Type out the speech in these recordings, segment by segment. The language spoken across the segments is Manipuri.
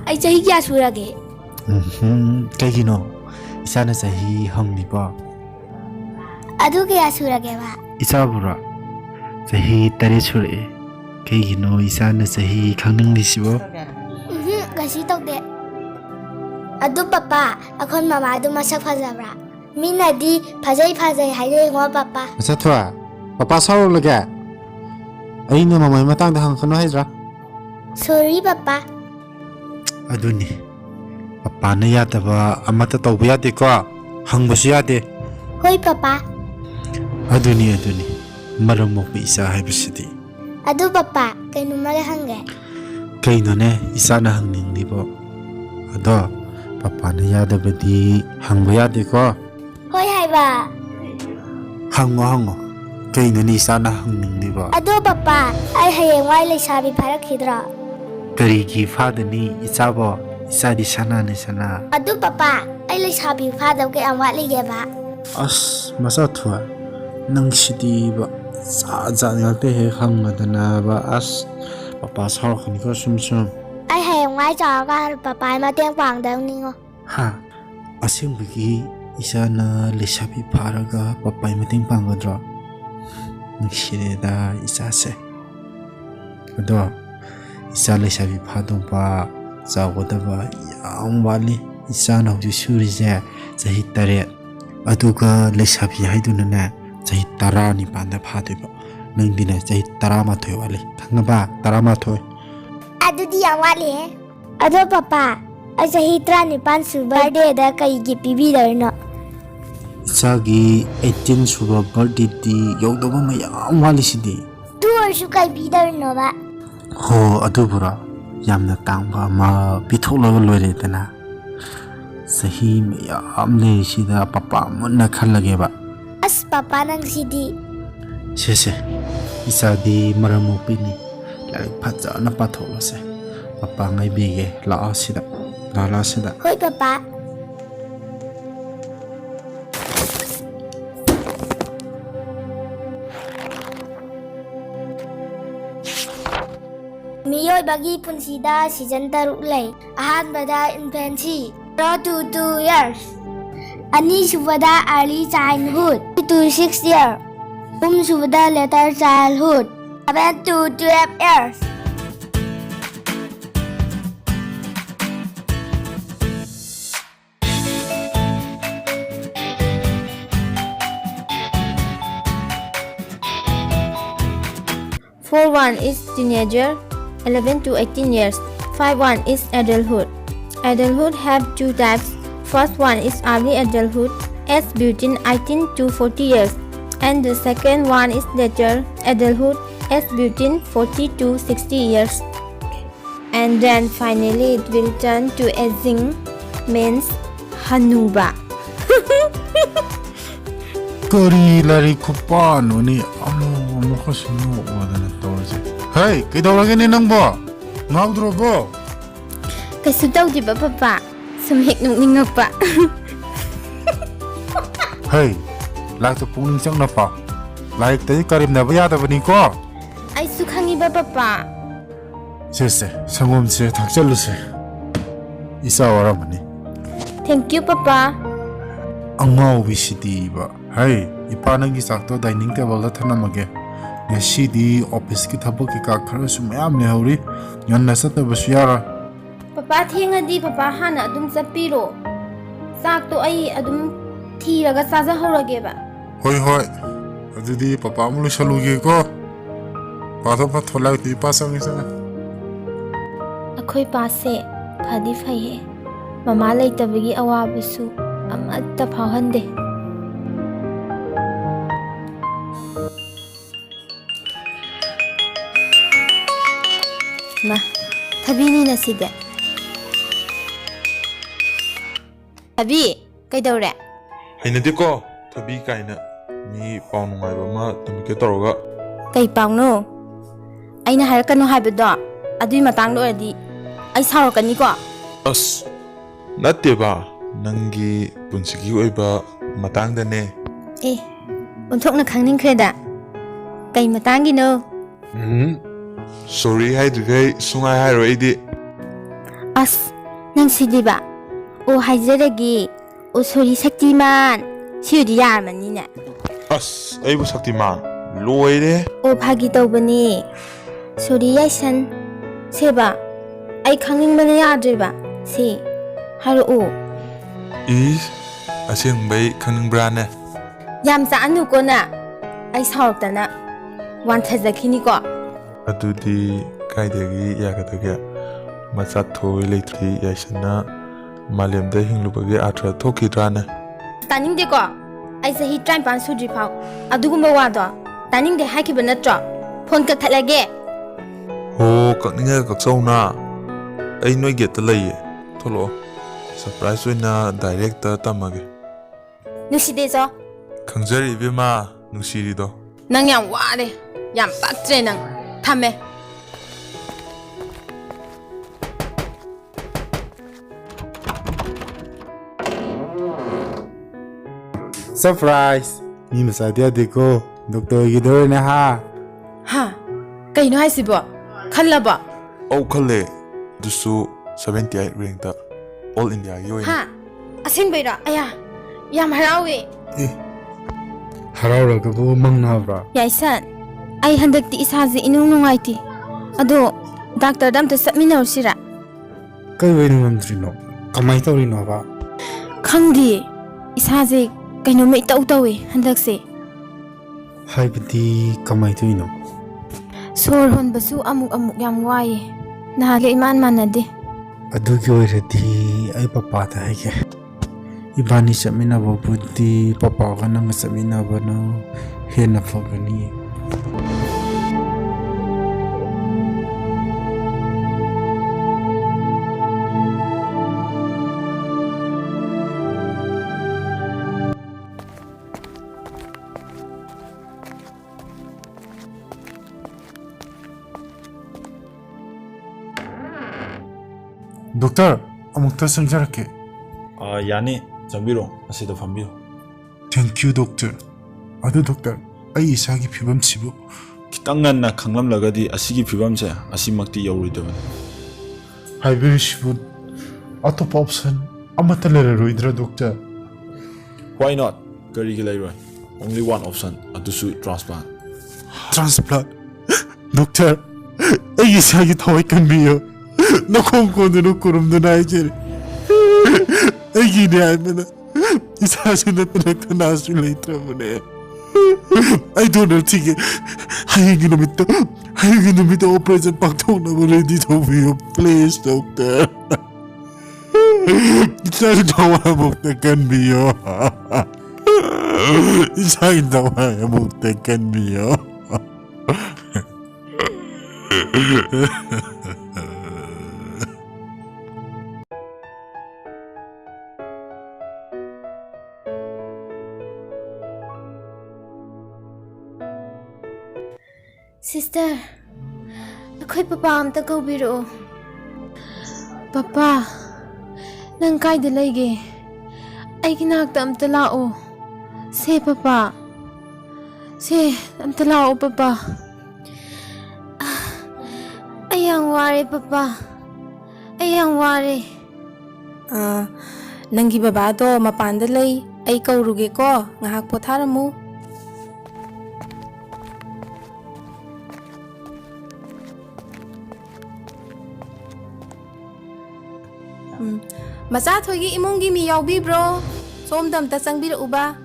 ai chahi kya surage? Kaigino isana sahi hangliba. Adu kya surage ba? Isabura sahi tare sure. Kaigino isana sahi khangnanglisibo. Gasi tawde. Adu papa, akon mama adu masak phajabra. Minadi phajai haile ngo papa. Acha thwa. Papa saw laga. Aina mama matang da hang khano haizra. Sorry papa. Aduni. Papa na yadaba amata tawba yade ko. Hangbasu yade. Hoi papa. Aduni. Maram mokbi isa haibisidi. Adu papa, kainu mala hange. Kaino ne isana hangningdibo. Ado papa na yadabadi hangba yade ko. Hoi haiba. Hango. Kaino ni isana hangningdibo. Adu papa, ai hayeng wai leisabi pharakhidra. Karigi fadani isabo isadi sana. Adu papa, ai leisabi phadaw ke amwa lige ba. As masa thua nang sidi ba za ngalte he khangmadana ba as papa sar khani ko sum. Ai hayeng wai cha ga papa ma teng pang dang ningo. Ha asing bagi isana lesabi pharaga papa mating pangadra nishireda isase ado isa lesabi phadong pa zagodaba yam wali isana hu surije sahi tare aduga lesabi haiduna na sahi tara ni panda phadeba nangdina sahi tara ma thoi wali thangba tara ma thoi Adu di amwali. Adu papa, ai sahi tra ni pan su birthday da kai gi pibi darna. Isagi 18 suba birthday di yaudoba mayam wali sidi Tu arsu kai bi darna ba. ho adubura yamna tangba ma pithoklaga loiredana sahi mayam le sida papa munna khallage ba As papa nang sidi. se isadi maramu pini laik phaja na patholase papa ngai bige la sida Hoi papa. Miyoi bagi punsida season taruk lay. Ahanbada infancy. 0 to 2 years. Ani subada early childhood. 2 to 6 years. Subada later childhood. 7 to 12 years. Four one is teenager, 11 to 18 years. 5-1 is adulthood. Adulthood have two types. First one is early adulthood, as between 18 to 40 years, and the second one is later adulthood, as between 40 to 60 years. And then finally it will turn to aging, means hanuba. kari lari kupano ni amo kasi no wadana tawse hey kidawlage ni nangbo ngawdrobo Kasu tawdiba papa, sumhik nungingapa. hey lakto pungning sang na pa laik tay karim na ba yadabani ko Ay sukhangiba papa. sese sangomse thakchaluse isa waramani Thank you papa. angaw bisidi ba hey ipanagi sakto dining table la thanamage ngashidi office ki thabak ki ka khara sumayam le hori yanna satabasu yara Papa thengadi papa hana adum chapiro. Sak to ai adum thiraga saja horage ba. hoi adudi papa mulu saluge ko pato pathola ti pasang isa Akhoi pase phadi phaiye. Mama leitabagi awabisu amatta phahande. Ma thabini na side. Abi kaidawre? Hainadiko thabi kaina mi paw nungaiba ma tumike toroga Kay pangno? Aina harakano haibado. Adui matangdo oradi ai sarakani ko. as natteba nangi punsigi oiba matangdane Eh, unthokna khangningkhreda. Kay matangino? sorry haidrigai sungai hairo idi As ꯅꯪ ꯁꯤꯗꯤꯕ ꯑꯣ ꯍꯥꯏꯖꯔꯒꯦ ꯑꯣ ꯁꯣꯔꯤ ꯁꯛꯇꯤꯃꯥꯟ ꯁꯤꯗꯤ ꯌꯥꯔꯝꯃꯅꯤꯅꯦ ꯑꯁ ꯑꯩꯕꯨ ꯁꯛꯇꯤꯃꯥꯟ ꯂꯣꯏꯔꯦ ꯑꯣ ꯐꯥꯒꯤ ꯇꯧꯕꯅꯤ ꯁꯣꯔꯤ ꯌꯥꯏꯁꯟ ꯁꯦꯕ ꯑꯩ ꯈꯪꯅꯤꯡꯕꯅ ꯌꯥꯗ꯭ꯔꯦꯕ ꯁꯤ ꯍꯥꯏꯔꯛꯑꯣ ꯏꯁ ꯑꯁꯦꯡꯕꯩ ꯈꯪꯅꯤꯡꯕ꯭ꯔꯥꯅꯦ ꯌꯥꯝ ꯆꯥꯛꯑꯅꯨꯀꯣꯅ ꯑꯩ ꯁꯥꯎꯔꯛꯇꯅ ꯋꯥꯟꯊꯖꯈꯤꯅꯤꯀꯣ ꯑꯗꯨꯗꯤ ꯀꯥꯏꯗꯒꯤ ꯌꯥꯒꯗꯒꯦ ꯃꯆꯥ ꯊꯣꯏ ꯂꯩꯇ꯭ꯔꯤ ꯌꯥꯏꯁꯟꯅ ꯃꯥꯂꯦꯝꯗ ꯍꯤꯡꯂꯨꯕꯒꯤ ꯑꯥꯔꯊ ꯊꯣꯛꯈꯤꯗ꯭ꯔꯥꯅꯦ ꯇꯥꯅꯤꯡꯗꯦꯀꯣ ꯑꯩ ꯆꯍꯤ 53 ꯁꯨꯗ꯭ꯔꯤ ꯐꯥꯎ ꯑꯗꯨꯒꯨꯝꯕ ꯋꯥꯗꯣ ꯇꯥꯅꯤꯡꯗꯦ ꯍꯥꯏꯈꯤꯕ ꯅꯠꯇ꯭ꯔꯣ ꯐꯣꯟ ꯀꯛꯊꯠꯂꯒꯦ ꯍꯣ ꯀꯛꯅꯤꯡꯉꯒ ꯀꯛꯆꯧꯅ ꯑꯩ ꯅꯣꯏ ꯒꯦꯠꯇ ꯂꯩꯌꯦ ꯊꯣꯛꯂꯛꯑꯣ ꯁꯔꯄ꯭ꯔꯥꯏꯖ ꯑꯣꯏꯅ ꯗꯥꯏꯔꯦꯛꯇ ꯇꯝꯃꯒꯦ ꯅꯨꯡꯁꯤꯗꯦꯆꯣ ꯈꯪꯖꯔꯤ 이ꯕꯦꯝꯃ ꯅꯨꯡꯁꯤꯔꯤꯗꯣ ꯅꯪ ꯌꯥꯝ ꯋꯥꯔꯦ ꯌꯥꯝ ꯄꯛꯇ꯭ꯔꯦ ꯅꯪ ꯊꯝꯃꯦ Surprise! Mi masaya deko. Doktor gidore na ha. ꯍꯥ ꯀꯩꯅꯣ ꯍꯥꯏꯁꯤꯕꯣ ꯈꯜꯂꯕꯣ ꯑꯧ ꯈꯜꯂꯦ ꯑꯗꯨꯁꯨ 78 ꯔꯦꯡꯛꯇ ꯑꯣꯜ ꯏꯟꯗꯤꯌꯥꯒꯤ ꯑꯣꯏꯅ ꯍꯥ ꯑꯁꯦꯡꯕꯩꯔꯣ ꯑꯌꯥ ꯌꯥꯝ ꯍꯔꯥꯎꯋꯦ Hararagabu mangnabra. ꯌꯥꯏꯁꯟ ꯑꯩ ꯍꯟꯗꯛꯇꯤ ꯏꯁꯥꯁꯦ ꯏꯅꯨꯡ ꯅꯨꯡꯉꯥꯏꯇꯦ ꯑꯗꯣ ꯗꯥꯛꯇꯔꯗ ꯑꯝꯇ ꯆꯠꯃꯤꯟꯅꯔꯨꯁꯤꯔꯥ Kay way nungamdrino. Kamay tawrino ba? ꯈꯪꯗꯤꯌꯦ ꯏꯁꯥꯁꯦ ꯀꯩꯅꯣꯝꯃ ꯏꯇꯧ ꯇꯧꯋꯦ ꯍꯟꯗꯛꯁꯦ Haibati kamay tuino. ꯁꯣꯔ ꯍꯣꯟꯕꯁꯨ ꯑꯃꯨꯛ ꯑꯃꯨꯛ ꯌꯥꯝ ꯋꯥꯏꯌꯦ ꯅꯍꯥꯟꯒ ꯏꯃꯥꯟ ꯃꯥꯟꯅꯗꯦ Adugi oiradi ay papata haige. Ibani chaminaba budi papa ka nang chaminaba no hena fagani. Doctor, amukta samjarake. 야니 정비로 아시도 fambiyo. Thank you, doctor. Adu doctor, ay isagi phibam sibu. kitang nganna khanglamlagadi asigi phibamse asimakti yauridabani. Haibiri sibu. Atop option amata leraroidra doctor. Why not? Karigi lairoi. Only one option adusu transplant. Transplant. Doctor, ay isagi thawai kanbiyo. Nakong ko na kurum na naijere. Ay ginayaan mo na. Isasi na pinagtanaso later mo na yan. I don't know, sige. Hayagin namin to operation pagtong na mo ready to be please, doctor. Isang tawa mo na kanbiyo. Isang tawa mo na kanbiyo. Sister, ako'y papa amta kaubiro. Papa, nang kayda layge. Ay kinakta amta lao. Se papa. Se amta lao papa. Ayang wari papa. Ayang wari. Nanggi babado mapanda lay. Ay kaurugi ko. Ngahak pothara mo. Macha thoigi imunggi mi yaubibro somda amta changbirauba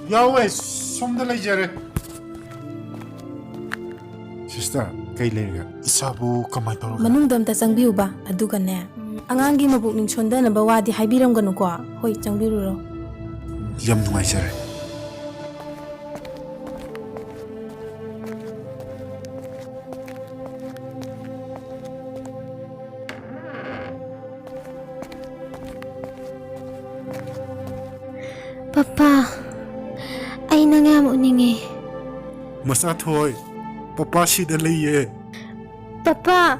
Yawe, somda laijare. Sister, kay layga. Isabu kamay tawag. manungda amta changbiuba adugane angangi mabukning sondana bawadi haibiramganu ko hoi changbiruro Yam nungaijare. Papa ay nangam uningi Masat hoy. Papa sida laye. Papa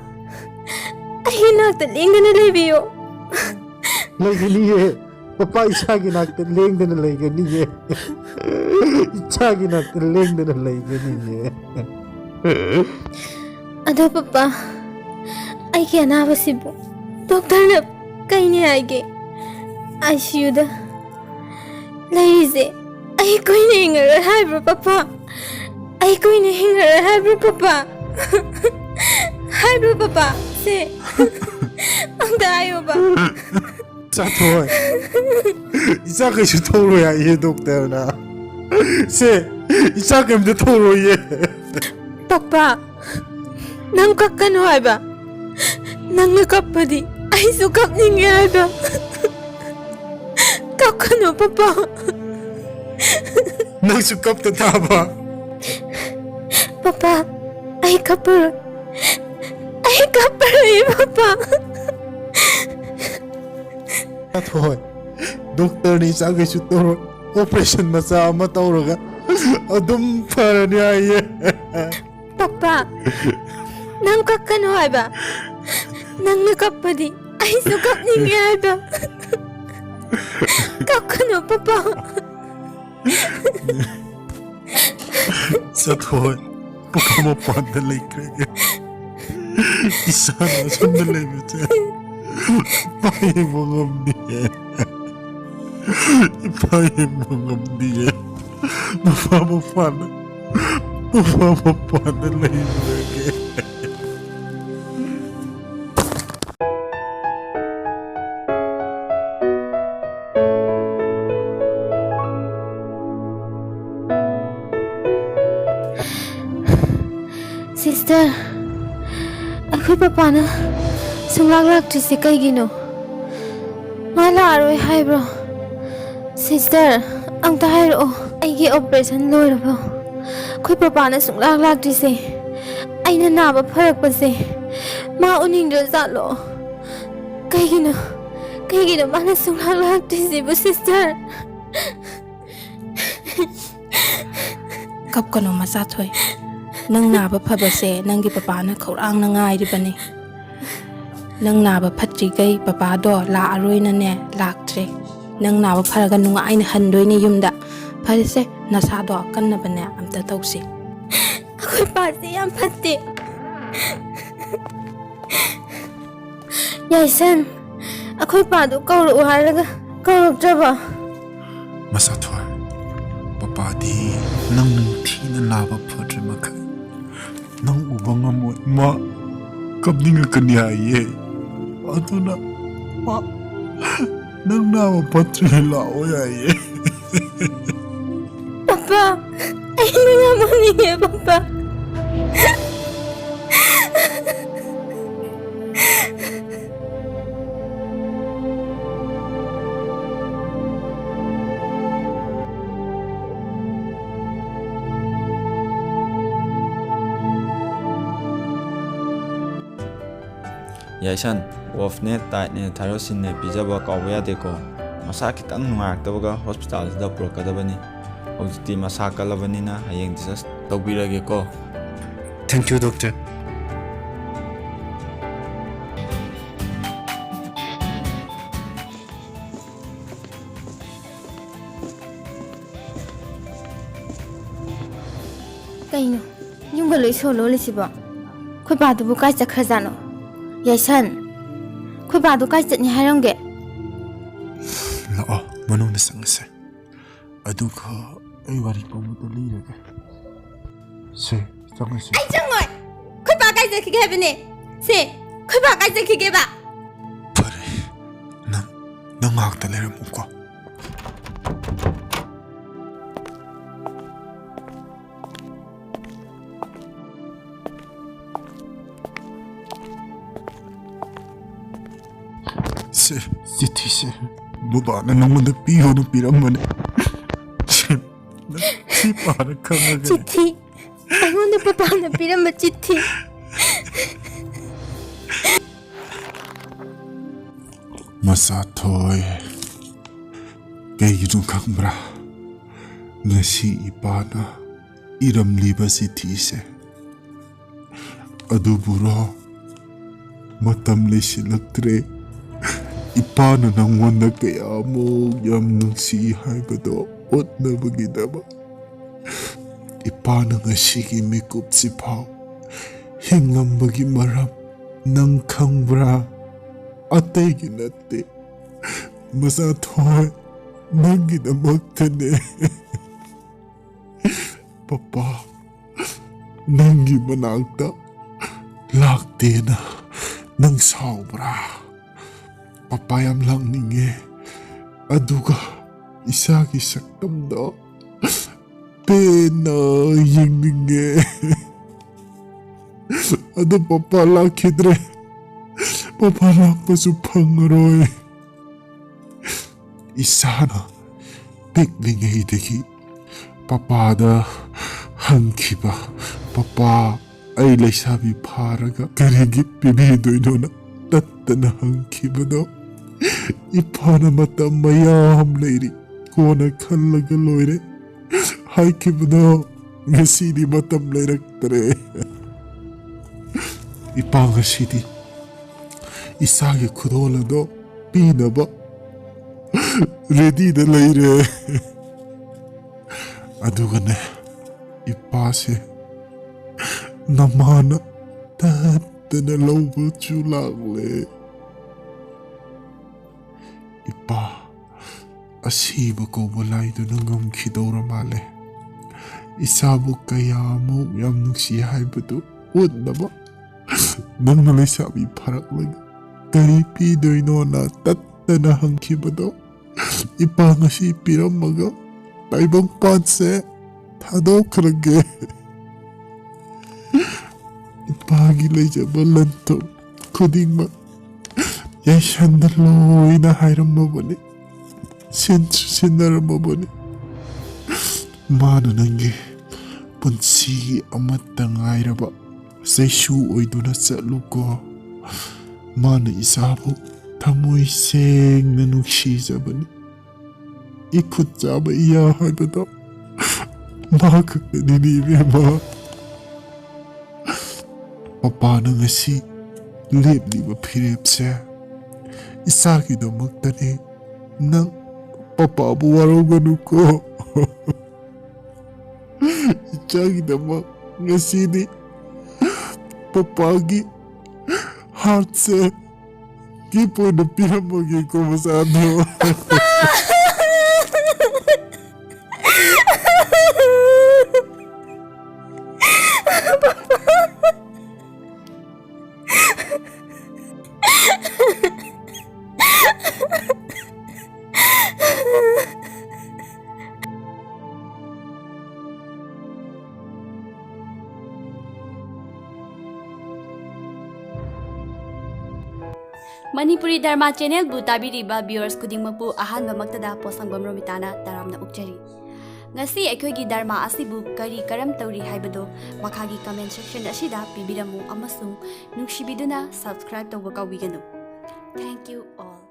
ay nakta lingda na lebiyo Laygani Papa isagi nakta lengda na laygani. Isagi nakta lengda na laygani. ado papa ay kaya nabasibo doctor kay ni haige ICU da laise ai koi ni hingar hai bro papa ai koi ni hingar hai bro papa hai bro papa se ang dayo ba Cha thôi Isa cái sự thâu rồi à ye doctor na Se Isa cái mình thâu rồi ye papa nang kakkan hai ba nang nakapadi ai su kap ni ngai ba kakkan papa Nang su cấp ta tha ba papa ai kapar papa Cha thôi Doctor ni isa cái sự thâu rồi Operation mà sao mà thâu rồi cả Adum phara ni ai ye papa nang kakkan hai ba nang nakapadi ai su kap ni ngai ba kakkan papa Cha thôi Papa mo pan da lai kre Isa na sun da lai me cha Pai mo ngam ni Pai mo ngam ni Papa mo pan da lai me ke sister akhoi papa na sunglak trisi kai gino mala aroi hai bro sister ang ta hai ro ai gi operation loi ra ba khoi papa na sunglak trisi ai na na ba pharak pa se ma uning do za lo kai gino ma na sunglak trisi bu sister kap kono masa thoi nang na ba phaba se nang gi papa na khorang na ngai ri bani nang na ba phatri gai papa do la aroi na ne lak tre nang na ba phara ga nunga ai na han doi ni yum da phari se na sa do kan na bane am ta tau si akhoi pa se yam phatte yai san akhoi pa do kaur u har ga kaur traba Masa thôi Papa di Nang thi na lava phadre ma khai Nang ubanga mo ma Kapning ka niya ye Aduna Ma Nang na ma patre la o ya ye papa ai na nga mo ni papa Yaisan, Wolfnet, Tightnet, Tyrosin, Pijaba, Kawaya Deco, Masaki Tang Marktoga, Hospital, the Procadabani, Oziti Masaka Lavanina, Hayang Disas, Tobira Geko. Thank you doctor kaino yung galoi solo le siba khoi pa du bu kai chakhra jano yaisan khoi pa du kai chatni haram ge La o Manong na sang se Adu ka Ay wari pa mo to li re Se sang se ai changoi khoi pa kai chakhi ge bene se khoi pa kai chakhi ge ba Pare Nang ngak ta le mo ko Se thi se Buba na nang manda piho na piramane Si para kama gani chithi amonde papa na piram chithi Masa thôi Kay yun kang bra Ngasi ipana Iram liba si tise Adu buro Matam le silaktre Ipana nang wanda kaya mo Yam nang sihay ba do Ot na bagidaba Ipana nga sige mikup si pao Hingam bagi marap Nang kang bra ꯑꯇꯩꯒꯤ ꯅꯠꯇꯦ ꯃꯆꯥ ꯊꯣꯏ ꯅꯪꯒꯤꯗꯃꯛꯇꯅꯦ ꯄꯄꯥ ꯅꯪꯒꯤ ꯃꯅꯥꯛꯇ ꯂꯥꯛꯇꯦꯅ ꯅꯪ ꯁꯥꯎꯕ꯭ꯔꯥ ꯄꯄꯥ ꯌꯥꯝ ꯂꯥꯛꯅꯤꯡꯉꯦ ꯑꯗꯨꯒ ꯏꯁꯥꯒꯤ ꯁꯛꯇꯝꯗ ꯄꯦꯟꯅ ꯌꯦꯡꯅꯤꯡꯉꯦ ꯑꯗꯨ ꯄꯄꯥ ꯂꯥꯛꯈꯤꯗ꯭ꯔꯦ ꯄꯄꯥ ꯂꯥꯛꯄꯁꯨ ꯐꯪꯉꯔꯣꯏ 이사나 픽링에이득이 빠빠다 한키바 빠빠 아이 레사비 파라가 그리기 비비도이노나 따따나 한키바도 이파나 맞다 마야함 레이리 고나 칼라가 로이레 하이키바도 ngasi디 matam leraktere ipangasi디 isagi kudolado pinaba ready da leire adugane ipase namana tatana lobo chulagle ipa asiba ko balay do nangam khidora male isabu kayamu yam nuksi haibadu udnaba nangna lesabi paraklag kari pidoino na tattana hangkibado ipa ngasi piramaga taibang panse thadokrage ipagi lejaba lanto khudingma yashandar loina hairamabani sinsu sinaramabani mana nangi punsi amata ngairaba saisu oiduna chatluko mana isabu thamoi sengna nuksijabani ikhut chaba iya haibada ma khakni bema papa na ngasi lepliba phirepse isaki domaktani nang papa bu waroganuko ichagidama ngasidi papagi heart se kipo na piramagi ko masado Manipuri Dharma Channel bu tabiriba viewers khudingmakpu ahanbamaktada posangam romitana taramna ukjari. Ngasi aikhoigi dharma asibu kari karam tauri haibado makhagi comment section asida pibiramu amasung nungsibiduna subscribe tawba kawbiganu. Thank you all.